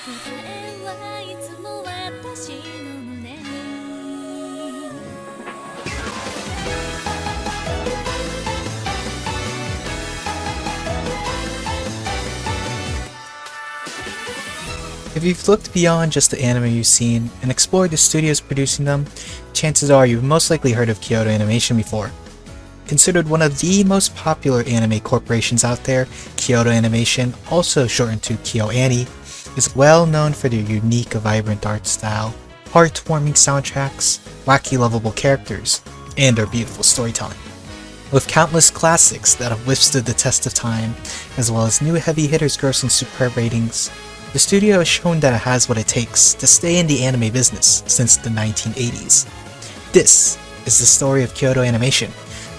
えはいつも私の胸に If you've looked beyond just the anime you've seen and explored the studios producing them, chances are you've most likely heard of Kyoto Animation before. Considered one of the most popular anime corporations out there, Kyoto Animation, also shortened to KyoAni, is well known for their unique, vibrant art style, heartwarming soundtracks, wacky lovable characters, and their beautiful storytelling. With countless classics that have withstood the test of time, as well as new heavy hitters grossing superb ratings, the studio has shown that it has what it takes to stay in the anime business since the 1980s. This is the story of Kyoto Animation,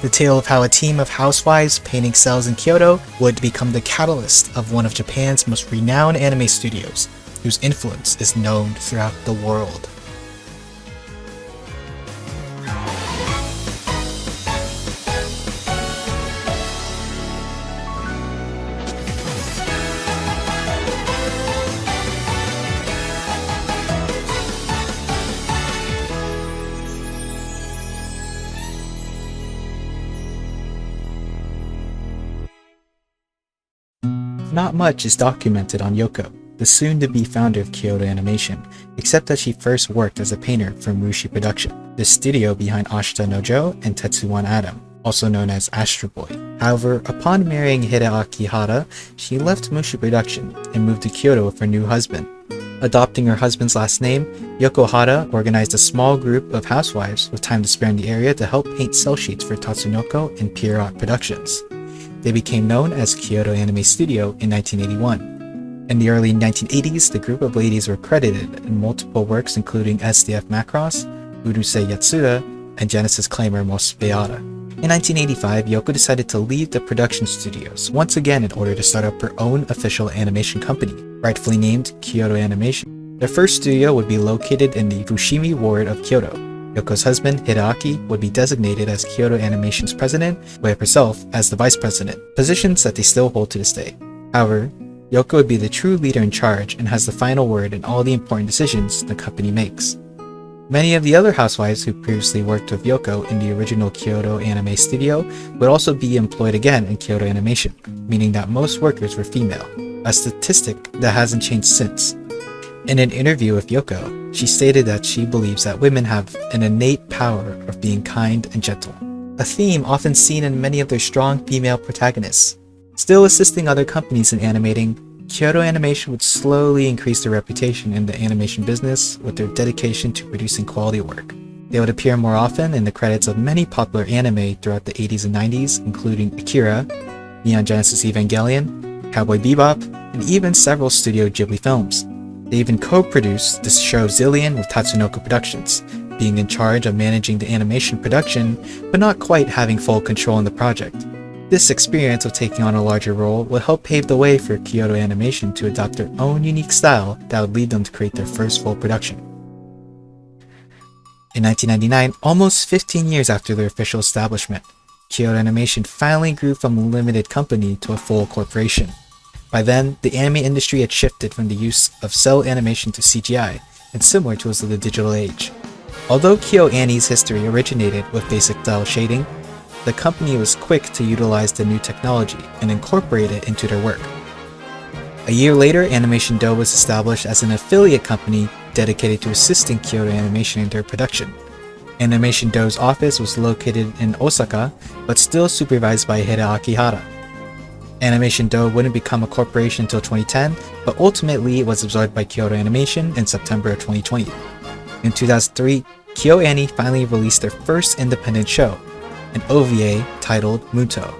the tale of how a team of housewives painting cells in Kyoto would become the catalyst of one of Japan's most renowned anime studios, whose influence is known throughout the world. Not much is documented on Yoko, the soon-to-be founder of Kyoto Animation, except that she first worked as a painter for Mushi Production, the studio behind Ashita no Joe and Tetsuwan Atom, also known as Astro Boy. However, upon marrying Hideaki Hara, she left Mushi Production and moved to Kyoto with her new husband. Adopting her husband's last name, Yoko Hara organized a small group of housewives with time to spare in the area to help paint cell sheets for Tatsunoko and Pierrot Productions. They became known as Kyoto Anime Studio in 1981. In the early 1980s, the group of ladies were credited in multiple works including SDF Macross, Urusei Yatsura, and Genesis Claimer Most Beata. In 1985, Yoko decided to leave the production studios once again in order to start up her own official animation company, rightfully named Kyoto Animation. Their first studio would be located in the Fushimi ward of Kyoto. Yoko's husband, Hideaki, would be designated as Kyoto Animation's president, with herself as the vice president, positions that they still hold to this day. However, Yoko would be the true leader in charge and has the final word in all the important decisions the company makes. Many of the other housewives who previously worked with Yoko in the original Kyoto Anime Studio would also be employed again in Kyoto Animation, meaning that most workers were female, a statistic that hasn't changed since. In an interview with Yoko, she stated that she believes that women have an innate power of being kind and gentle, a theme often seen in many of their strong female protagonists. Still assisting other companies in animating, Kyoto Animation would slowly increase their reputation in the animation business with their dedication to producing quality work. They would appear more often in the credits of many popular anime throughout the 80s and 90s, including Akira, Neon Genesis Evangelion, Cowboy Bebop, and even several Studio Ghibli films. They even co-produced the show Zillion with Tatsunoko Productions, being in charge of managing the animation production, but not quite having full control in the project. This experience of taking on a larger role will help pave the way for Kyoto Animation to adopt their own unique style that would lead them to create their first full production. In 1999, almost 15 years after their official establishment, Kyoto Animation finally grew from a limited company to a full corporation. By then, the anime industry had shifted from the use of cell animation to CGI, and similar to the digital age. Although KyoAni's history originated with basic cell shading, the company was quick to utilize the new technology and incorporate it into their work. A year later, Animation Do was established as an affiliate company dedicated to assisting Kyoto Animation in their production. Animation Do's office was located in Osaka, but still supervised by Hideaki Hara. Animation Do wouldn't become a corporation until 2010, but ultimately it was absorbed by Kyoto Animation in September of 2020. In 2003, KyoAni finally released their first independent show, an OVA titled Muto.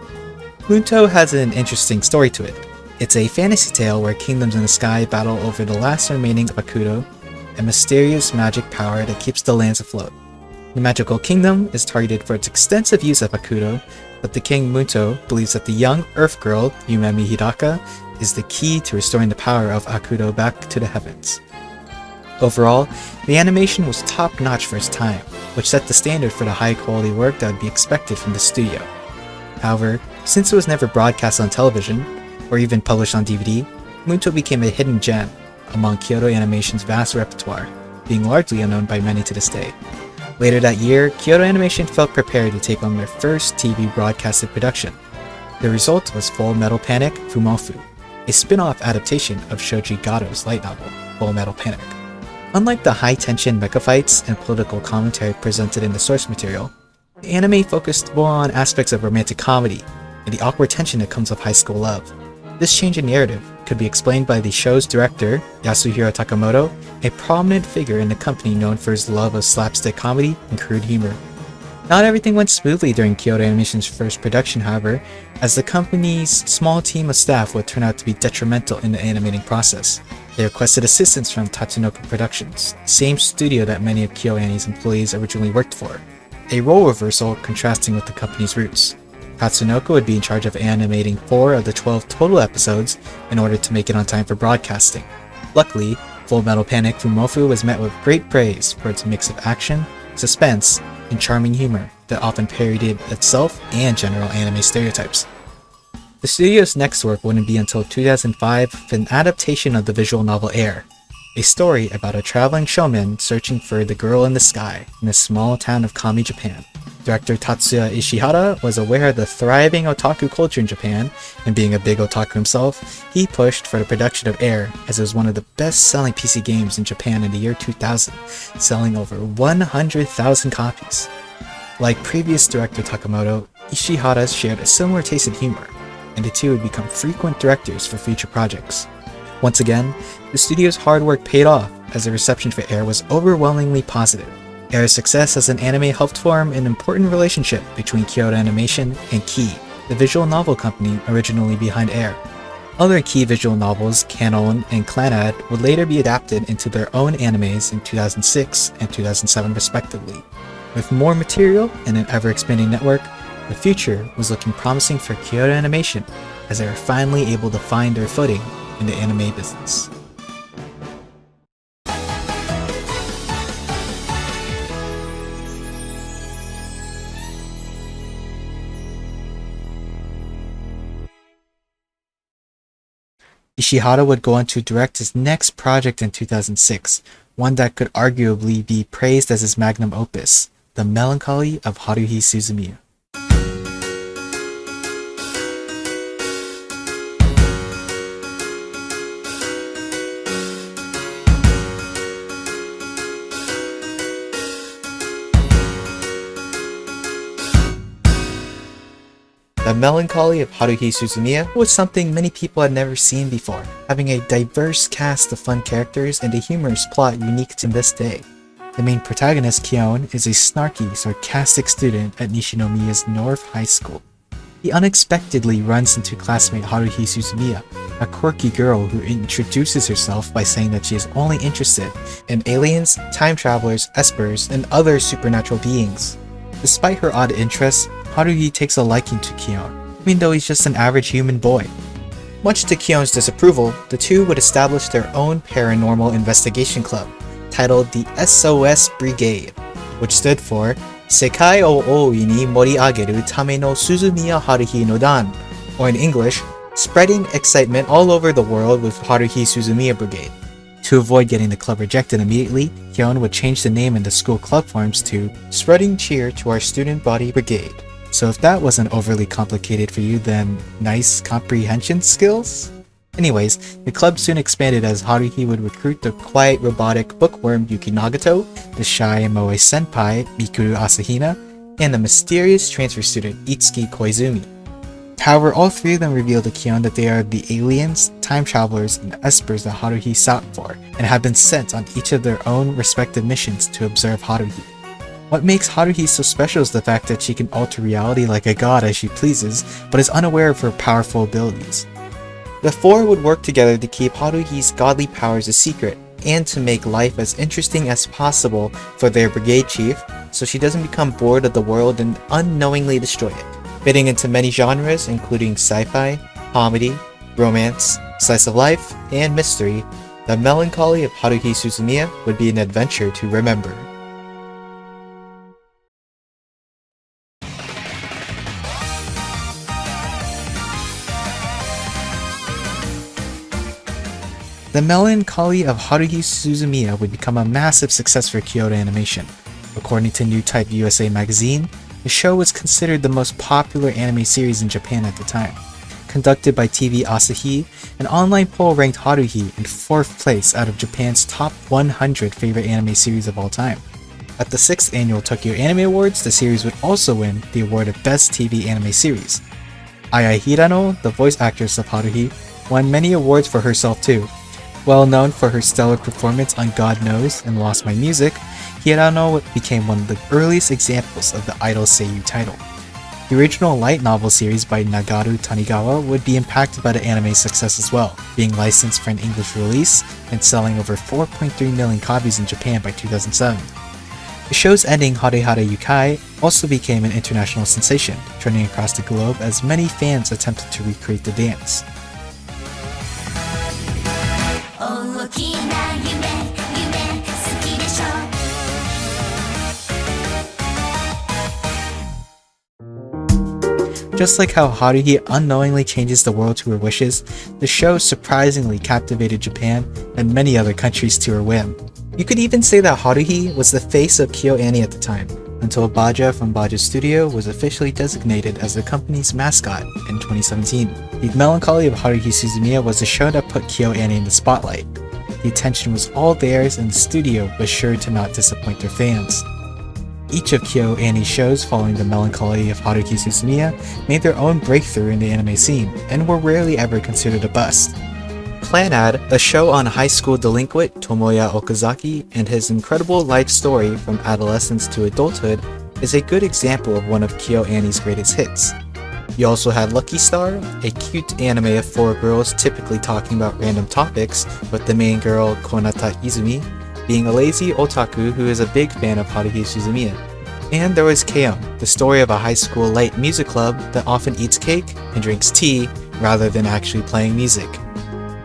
Muto has an interesting story to it. It's a fantasy tale where kingdoms in the sky battle over the last remaining of Akuto, a mysterious magic power that keeps the lands afloat. The magical kingdom is targeted for its extensive use of Akuto, but the king Muto believes that the young Earth girl, Yumemi Hidaka, is the key to restoring the power of Akuto back to the heavens. Overall, the animation was top-notch for its time, which set the standard for the high-quality work that would be expected from the studio. However, since it was never broadcast on television, or even published on DVD, Muto became a hidden gem, among Kyoto Animation's vast repertoire, being largely unknown by many to this day. Later that year, Kyoto Animation felt prepared to take on their first TV broadcasted production. The result was Full Metal Panic Fumofu, a spin-off adaptation of Shoji Gato's light novel, Full Metal Panic. Unlike the high-tension mecha fights and political commentary presented in the source material, the anime focused more on aspects of romantic comedy and the awkward tension that comes with high school love. This change in narrative could be explained by the show's director, Yasuhiro Takamoto, a prominent figure in the company known for his love of slapstick comedy and crude humor. Not everything went smoothly during Kyoto Animation's first production, however, as the company's small team of staff would turn out to be detrimental in the animating process. They requested assistance from Tatsunoko Productions, the same studio that many of KyoAni's employees originally worked for, a role reversal contrasting with the company's roots. Tatsunoko would be in charge of animating 4 of the 12 total episodes in order to make it on time for broadcasting. Luckily, Full Metal Panic Fumofu was met with great praise for its mix of action, suspense, and charming humor that often parodied itself and general anime stereotypes. The studio's next work wouldn't be until 2005 with an adaptation of the visual novel Air, a story about a traveling showman searching for the girl in the sky in a small town of Kami, Japan. Director Tatsuya Ishihara was aware of the thriving otaku culture in Japan, and being a big otaku himself, he pushed for the production of Air as it was one of the best-selling PC games in Japan in the year 2000, selling over 100,000 copies. Like previous director Takamoto, Ishihara shared a similar taste in humor, and the two would become frequent directors for future projects. Once again, the studio's hard work paid off as the reception for Air was overwhelmingly positive. Air's success as an anime helped form an important relationship between Kyoto Animation and Key, the visual novel company originally behind Air. Other Key visual novels, Canon and Clannad, would later be adapted into their own animes in 2006 and 2007 respectively. With more material and an ever-expanding network, the future was looking promising for Kyoto Animation as they were finally able to find their footing in the anime business. Ishihara would go on to direct his next project in 2006, one that could arguably be praised as his magnum opus, The Melancholy of Haruhi Suzumiya. The Melancholy of Haruhi Suzumiya was something many people had never seen before, having a diverse cast of fun characters and a humorous plot unique to this day. The main protagonist, Kyon, is a snarky, sarcastic student at Nishinomiya's North High School. He unexpectedly runs into classmate Haruhi Suzumiya, a quirky girl who introduces herself by saying that she is only interested in aliens, time travelers, espers, and other supernatural beings. Despite her odd interests, Haruhi takes a liking to Kyon, even though he's just an average human boy. Much to Kyon's disapproval, the two would establish their own paranormal investigation club, titled the SOS Brigade, which stood for Sekai o Oui ni Moriageru Tame no Suzumiya Haruhi no Dan, or in English, Spreading Excitement All Over the World with Haruhi Suzumiya Brigade. To avoid getting the club rejected immediately, Kyon would change the name in the school club forms to Spreading Cheer to Our Student Body Brigade. So if that wasn't overly complicated for you, then nice comprehension skills? Anyways, the club soon expanded as Haruhi would recruit the quiet robotic bookworm Yuki Nagato, the shy moe senpai Mikuru Asahina, and the mysterious transfer student Itsuki Koizumi. However, all three of them reveal to Kyon that they are the aliens, time travelers, and espers that Haruhi sought for, and have been sent on each of their own respective missions to observe Haruhi. What makes Haruhi so special is the fact that she can alter reality like a god as she pleases, but is unaware of her powerful abilities. The four would work together to keep Haruhi's godly powers a secret, and to make life as interesting as possible for their brigade chief, so she doesn't become bored of the world and unknowingly destroy it. Fitting into many genres including sci-fi, comedy, romance, slice of life, and mystery, The Melancholy of Haruhi Suzumiya would be an adventure to remember. The Melancholy of Haruhi Suzumiya would become a massive success for Kyoto Animation. According to New Type USA magazine, the show was considered the most popular anime series in Japan at the time. Conducted by TV Asahi, an online poll ranked Haruhi in 4th place out of Japan's top 100 favorite anime series of all time. At the 6th annual Tokyo Anime Awards, the series would also win the award of Best TV Anime Series. Ai Hirano, the voice actress of Haruhi, won many awards for herself too. Well known for her stellar performance on God Knows and Lost My Music, Hirano became one of the earliest examples of the idol seiyuu title. The original light novel series by Nagaru Tanigawa would be impacted by the anime success as well, being licensed for an English release and selling over 4.3 million copies in Japan by 2007. The show's ending, Hare Hare Yukai, also became an international sensation, trending across the globe as many fans attempted to recreate the dance. Just like how Haruhi unknowingly changes the world to her wishes, the show surprisingly captivated Japan and many other countries to her whim. You could even say that Haruhi was the face of KyoAni at the time, until Baja from Baja Studio was officially designated as the company's mascot in 2017. The Melancholy of Haruhi Suzumiya was the show that put KyoAni in the spotlight. The attention was all theirs and the studio was sure to not disappoint their fans. Each of KyoAni's shows following the Melancholy of Haruhi Suzumiya made their own breakthrough in the anime scene and were rarely ever considered a bust. Clannad, a show on high school delinquent Tomoya Okazaki and his incredible life story from adolescence to adulthood, is a good example of one of KyoAni's greatest hits. You also had Lucky Star, a cute anime of 4 girls typically talking about random topics, with the main girl, Konata Izumi, being a lazy otaku who is a big fan of Haruhi Suzumiya. And there was Keon, the story of a high school light music club that often eats cake and drinks tea rather than actually playing music.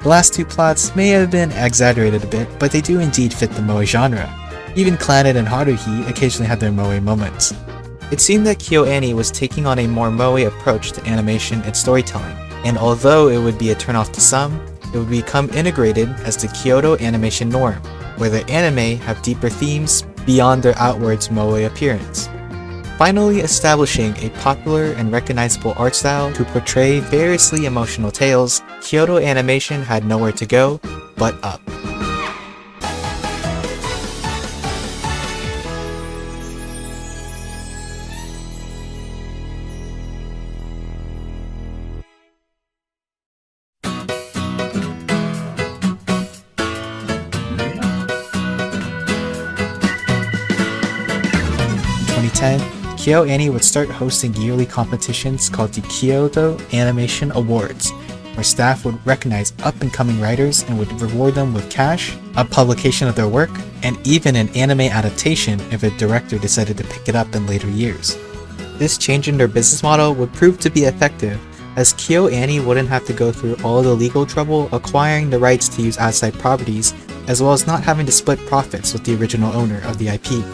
The last 2 plots may have been exaggerated a bit, but they do indeed fit the moe genre. Even Clannad and Haruhi occasionally had their moe moments. It seemed that KyoAni was taking on a more moe approach to animation and storytelling, and although it would be a turnoff to some, it would become integrated as the Kyoto animation norm, where the anime have deeper themes beyond their outwards moe appearance. Finally establishing a popular and recognizable art style to portray variously emotional tales, Kyoto Animation had nowhere to go but up. In 2010, KyoAni would start hosting yearly competitions called the Kyoto Animation Awards, where staff would recognize up-and-coming writers and would reward them with cash, a publication of their work, and even an anime adaptation if a director decided to pick it up in later years. This change in their business model would prove to be effective, as KyoAni wouldn't have to go through all the legal trouble acquiring the rights to use outside properties, as well as not having to split profits with the original owner of the IP.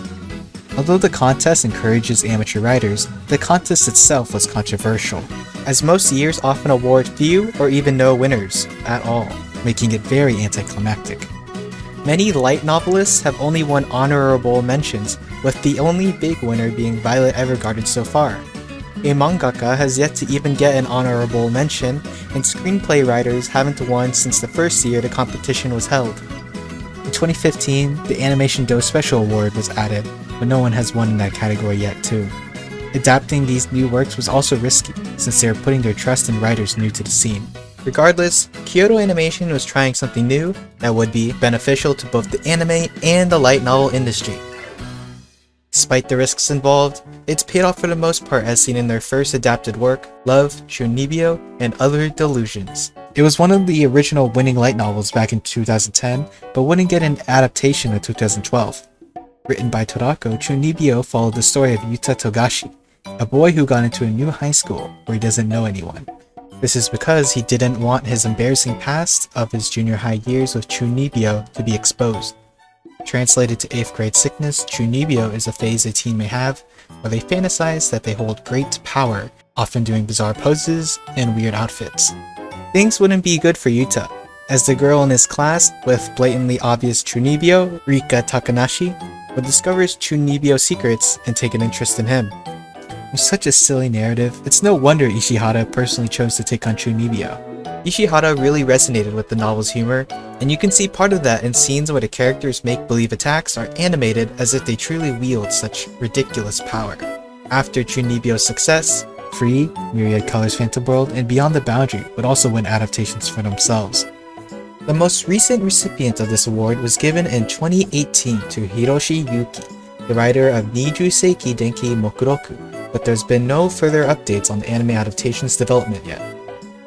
Although the contest encourages amateur writers, the contest itself was controversial, as most years often award few or even no winners at all, making it very anticlimactic. Many light novelists have only won honorable mentions, with the only big winner being Violet Evergarden so far. A mangaka has yet to even get an honorable mention, and screenplay writers haven't won since the first year the competition was held. In 2015, the Animation Do Special Award was added, but no one has won in that category yet too. Adapting these new works was also risky, since they are putting their trust in writers new to the scene. Regardless, Kyoto Animation was trying something new that would be beneficial to both the anime and the light novel industry. Despite the risks involved, it's paid off for the most part as seen in their first adapted work, Love, Chuunibyou, and Other Delusions. It was one of the original winning light novels back in 2010, but wouldn't get an adaptation until 2012. Written by Torako, Chuunibyou followed the story of Yuta Togashi, a boy who got into a new high school where he doesn't know anyone. This is because he didn't want his embarrassing past of his junior high years with Chuunibyou to be exposed. Translated to 8th grade sickness, Chuunibyou is a phase a teen may have where they fantasize that they hold great power, often doing bizarre poses and weird outfits. Things wouldn't be good for Yuta. as the girl in his class with blatantly obvious Chuunibyou, Rika Takanashi, would discover Chuunibyou's secrets and take an interest in him. It was such a silly narrative, it's no wonder Ishihara personally chose to take on Chuunibyou. Ishihara really resonated with the novel's humor, and you can see part of that in scenes where the characters' make-believe attacks are animated as if they truly wield such ridiculous power. After Chuunibyou's success, Free, Myriad Colors Phantom World, and Beyond the Boundary would also win adaptations for themselves. The most recent recipient of this award was given in 2018 to Hiroshi Yuki, the writer of Niju Seiki Denki Mokuroku, but there's been no further updates on the anime adaptation's development yet.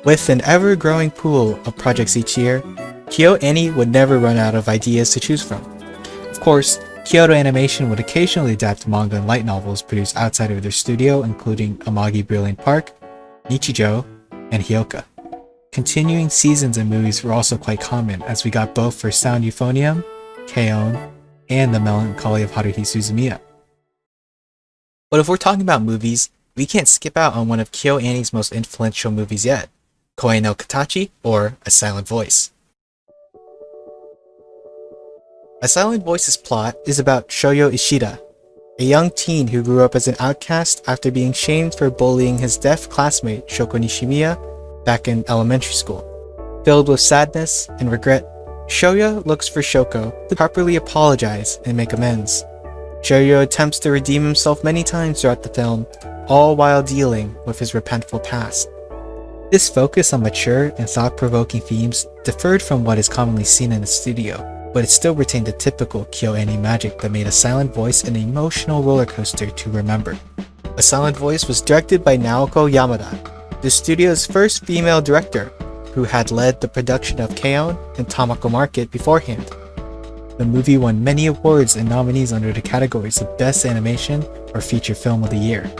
With an ever-growing pool of projects each year, KyoAni would never run out of ideas to choose from. Of course, Kyoto Animation would occasionally adapt manga and light novels produced outside of their studio, including Amagi Brilliant Park, Nichijou, and Hyoka. Continuing seasons and movies were also quite common, as we got both for Sound Euphonium, K-On!, and The Melancholy of Haruhi Suzumiya. But if we're talking about movies, we can't skip out on one of KyoAni's most influential movies yet, Koe no Katachi, or A Silent Voice. A Silent Voice's plot is about Shoyo Ishida, a young teen who grew up as an outcast after being shamed for bullying his deaf classmate Shoko Nishimiya back in elementary school. Filled with sadness and regret, Shoyo looks for Shoko to properly apologize and make amends. Shoyo attempts to redeem himself many times throughout the film, all while dealing with his repentful past. This focus on mature and thought-provoking themes differed from what is commonly seen in the studio, but it still retained the typical KyoAni magic that made A Silent Voice an emotional roller coaster to remember. A Silent Voice was directed by Naoko Yamada, the studio's first female director, who had led the production of K-On! And Tamako Market beforehand. The movie won many awards and nominees under the categories of Best Animation or Feature Film of the Year.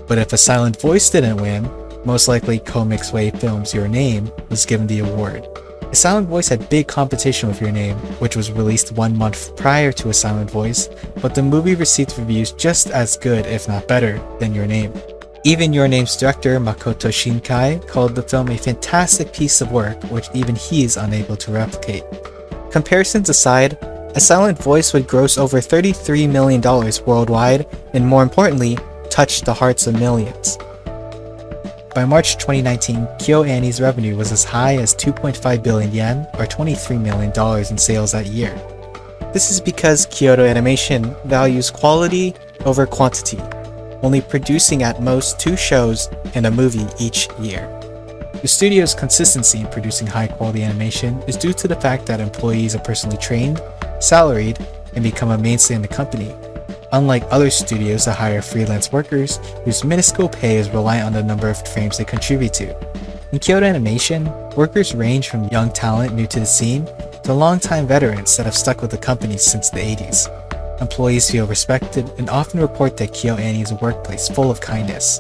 But if A Silent Voice didn't win, most likely Comics Way Films' Your Name was given the award. A Silent Voice had big competition with Your Name, which was released 1 month prior to A Silent Voice, but the movie received reviews just as good, if not better, than Your Name. Even Your Name's director, Makoto Shinkai, called the film a fantastic piece of work which even he is unable to replicate. Comparisons aside, A Silent Voice would gross over $33 million worldwide, and more importantly, touch the hearts of millions. By March 2019, KyoAni's revenue was as high as 2.5 billion yen, or $23 million in sales that year. This is because Kyoto Animation values quality over quantity, only producing at most 2 shows and a movie each year. The studio's consistency in producing high-quality animation is due to the fact that employees are personally trained, salaried, and become a mainstay in the company, unlike other studios that hire freelance workers whose minuscule pay is reliant on the number of frames they contribute to. In Kyoto Animation, workers range from young talent new to the scene to longtime veterans that have stuck with the company since the 80s. Employees feel respected and often report that KyoAni is a workplace full of kindness.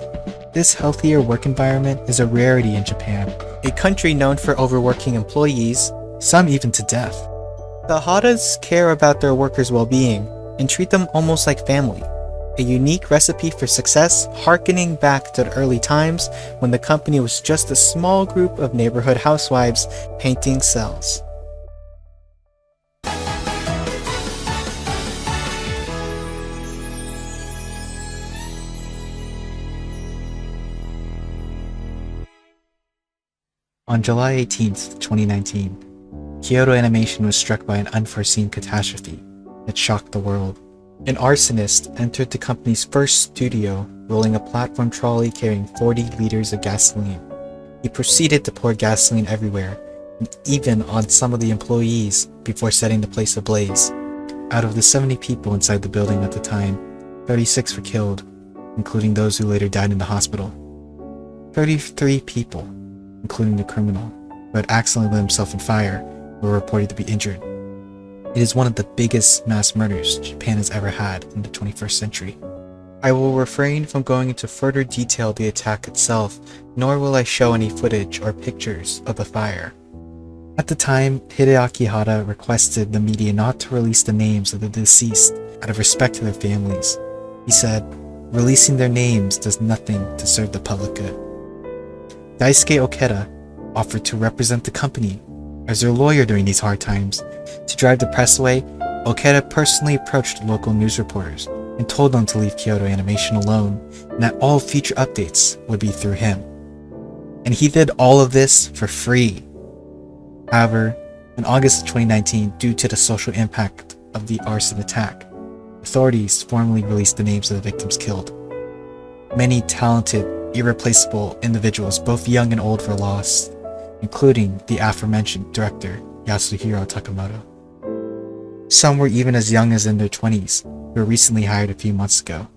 This healthier work environment is a rarity in Japan, a country known for overworking employees, some even to death. The Haras care about their workers' well-being and treat them almost like family, a unique recipe for success harkening back to the early times when the company was just a small group of neighborhood housewives painting cells. On July 18th, 2019, Kyoto Animation was struck by an unforeseen catastrophe that shocked the world. An arsonist entered the company's first studio, rolling a platform trolley carrying 40 liters of gasoline. He proceeded to pour gasoline everywhere, and even on some of the employees, before setting the place ablaze. Out of the 70 people inside the building at the time, 36 were killed, including those who later died in the hospital. 33 people, including the criminal, who had accidentally lit himself on fire, were reported to be injured. It is one of the biggest mass murders Japan has ever had in the 21st century. I will refrain from going into further detail of the attack itself, nor will I show any footage or pictures of the fire. At the time, Hideaki Hara requested the media not to release the names of the deceased out of respect to their families. He said, "Releasing their names does nothing to serve the public good." Daisuke Okeda offered to represent the company, as their lawyer during these hard times. To drive the press away, Okeda personally approached local news reporters and told them to leave Kyoto Animation alone and that all future updates would be through him. And he did all of this for free. However, in August of 2019, due to the social impact of the arson attack, authorities formally released the names of the victims killed. Many talented, irreplaceable individuals, both young and old, were lost, including the aforementioned director Yasuhiro Takamoto. Some were even as young as in their 20s, who were recently hired a few months ago.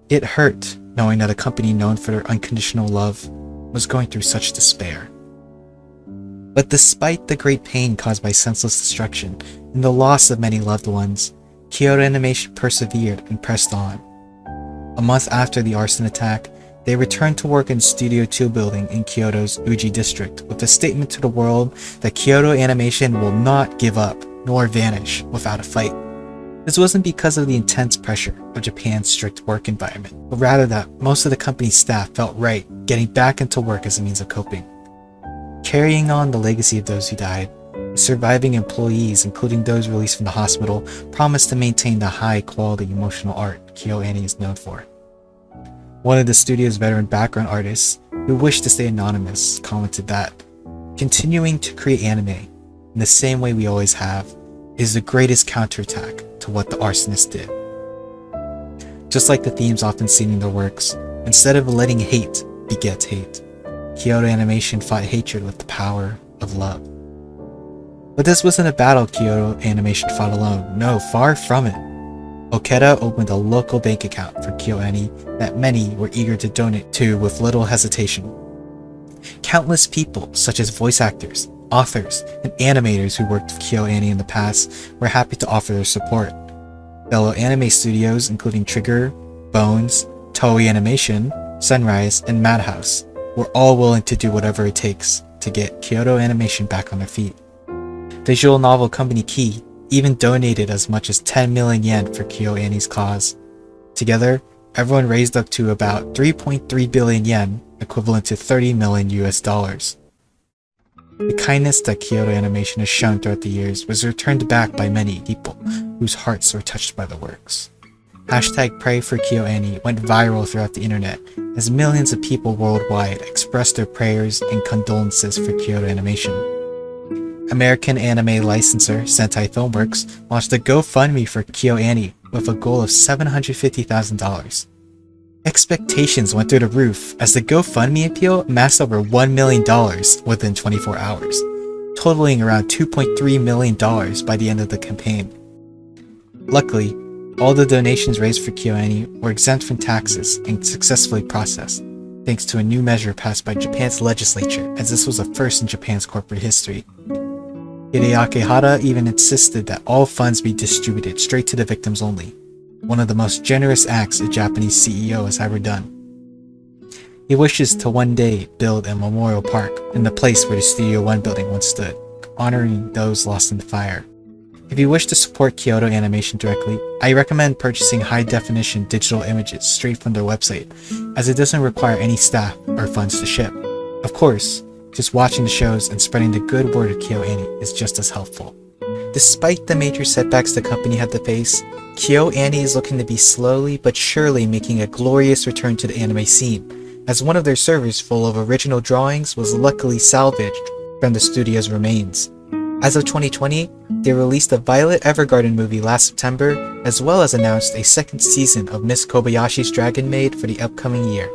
It hurt knowing that a company known for their unconditional love was going through such despair. But despite the great pain caused by senseless destruction and the loss of many loved ones, Kyoto Animation persevered and pressed on. A month after the arson attack, they returned to work in Studio 2 building in Kyoto's Uji district with a statement to the world that Kyoto Animation will not give up nor vanish without a fight. This wasn't because of the intense pressure of Japan's strict work environment, but rather that most of the company's staff felt right getting back into work as a means of coping. Carrying on the legacy of those who died, the surviving employees, including those released from the hospital, promised to maintain the high-quality emotional art KyoAni is known for. One of the studio's veteran background artists, who wished to stay anonymous, commented that, "Continuing to create anime, in the same way we always have, is the greatest counterattack to what the arsonists did." Just like the themes often seen in their works, instead of letting hate beget hate, Kyoto Animation fought hatred with the power of love. But this wasn't a battle Kyoto Animation fought alone. No, far from it. Okeda opened a local bank account for KyoAni that many were eager to donate to with little hesitation. Countless people, such as voice actors, authors, and animators who worked with KyoAni in the past, were happy to offer their support. Fellow anime studios including Trigger, Bones, Toei Animation, Sunrise, and Madhouse were all willing to do whatever it takes to get Kyoto Animation back on their feet. Visual novel company Key even donated as much as 10 million yen for KyoAni's cause. Together, everyone raised up to about 3.3 billion yen, equivalent to $30 million US. The kindness that Kyoto Animation has shown throughout the years was returned back by many people whose hearts were touched by the works. Hashtag Pray for KyoAni went viral throughout the internet as millions of people worldwide expressed their prayers and condolences for Kyoto Animation. American anime licensor Sentai Filmworks launched a GoFundMe for KyoAni with a goal of $750,000. Expectations went through the roof as the GoFundMe appeal amassed over $1 million within 24 hours, totaling around $2.3 million by the end of the campaign. Luckily, all the donations raised for KyoAni were exempt from taxes and successfully processed, thanks to a new measure passed by Japan's legislature, as this was a first in Japan's corporate history. Hideaki Hara even insisted that all funds be distributed straight to the victims only, one of the most generous acts a Japanese CEO has ever done. He wishes to one day build a memorial park in the place where the Studio 1 building once stood, honoring those lost in the fire. If you wish to support Kyoto Animation directly, I recommend purchasing high-definition digital images straight from their website, as it doesn't require any staff or funds to ship. Of course, just watching the shows and spreading the good word of KyoAni is just as helpful. Despite the major setbacks the company had to face, KyoAni is looking to be slowly but surely making a glorious return to the anime scene, as one of their servers full of original drawings was luckily salvaged from the studio's remains. As of 2020, they released the Violet Evergarden movie last September, as well as announced a second season of Miss Kobayashi's Dragon Maid for the upcoming year.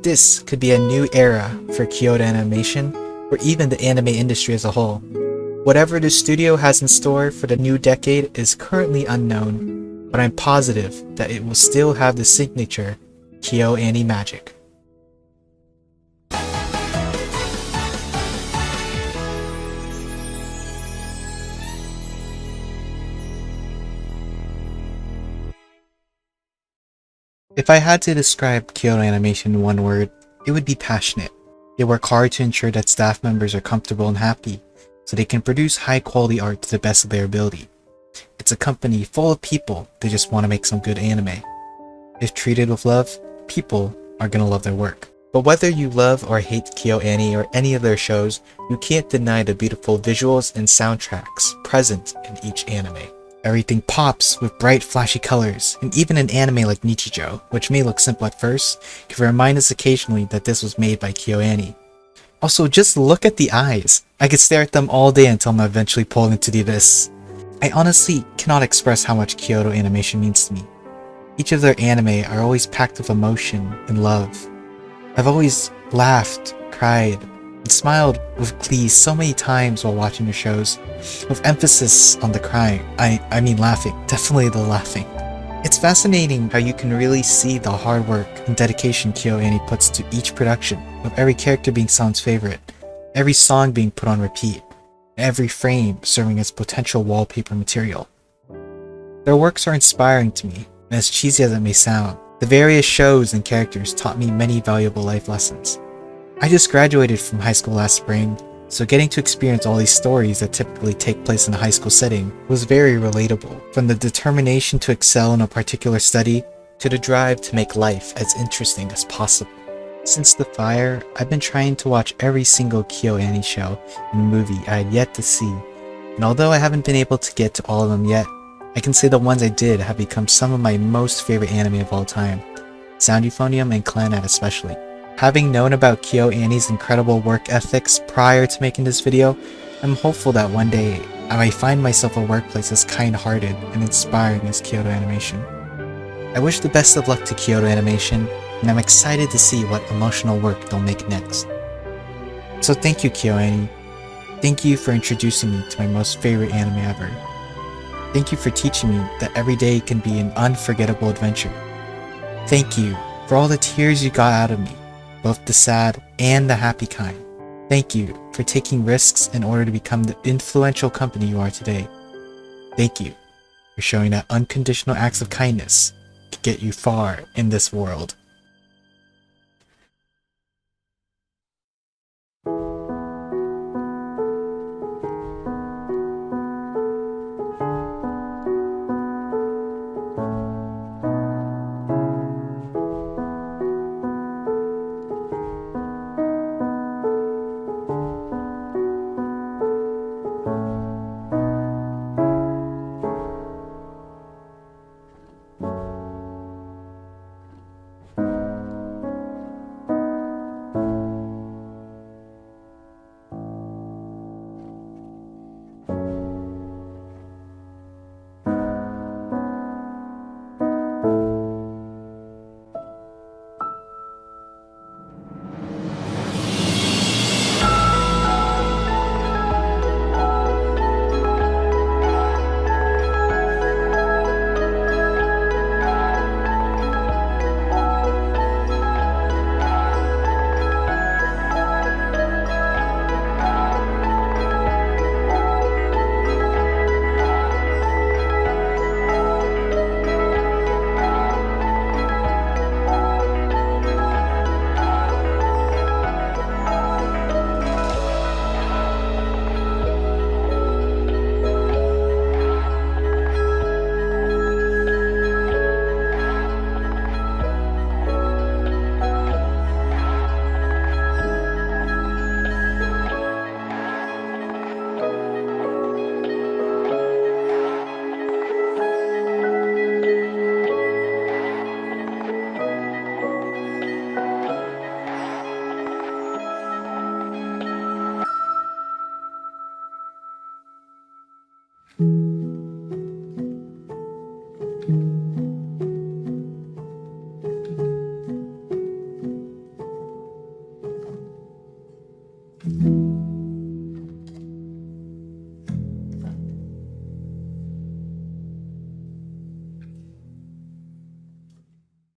This could be a new era for Kyoto Animation, or even the anime industry as a whole. Whatever the studio has in store for the new decade is currently unknown, but I'm positive that it will still have the signature KyoAni magic. If I had to describe Kyoto Animation in one word, it would be passionate. They work hard to ensure that staff members are comfortable and happy, so they can produce high-quality art to the best of their ability. It's a company full of people that just want to make some good anime. If treated with love, people are gonna love their work. But whether you love or hate KyoAni or any of their shows, you can't deny the beautiful visuals and soundtracks present in each anime. Everything pops with bright flashy colors, and even an anime like Nichijou, which may look simple at first, can remind us occasionally that this was made by KyoAni. Also, just look at the eyes. I could stare at them all day until I'm eventually pulled into the abyss. I honestly cannot express how much Kyoto Animation means to me. Each of their anime are always packed with emotion and love. I've always laughed, cried, and smiled with glee so many times while watching their shows, with emphasis on the crying. I mean laughing, definitely the laughing. It's fascinating how you can really see the hard work and dedication KyoAni puts to each production, with every character being someone's favorite, every song being put on repeat, and every frame serving as potential wallpaper material. Their works are inspiring to me, and as cheesy as it may sound, the various shows and characters taught me many valuable life lessons. I just graduated from high school last spring, so getting to experience all these stories that typically take place in a high school setting was very relatable. From the determination to excel in a particular study, to the drive to make life as interesting as possible. Since The Fire, I've been trying to watch every single KyoAni show and movie I had yet to see, and although I haven't been able to get to all of them yet, I can say the ones I did have become some of my most favorite anime of all time, Sound Euphonium and Clannad especially. Having known about KyoAni's incredible work ethics prior to making this video, I'm hopeful that one day I might find myself a workplace as kind-hearted and inspiring as Kyoto Animation. I wish the best of luck to Kyoto Animation, and I'm excited to see what emotional work they'll make next. So thank you, KyoAni. Thank you for introducing me to my most favorite anime ever. Thank you for teaching me that every day can be an unforgettable adventure. Thank you for all the tears you got out of me, both the sad and the happy kind. Thank you for taking risks in order to become the influential company you are today. Thank you for showing that unconditional acts of kindness can get you far in this world.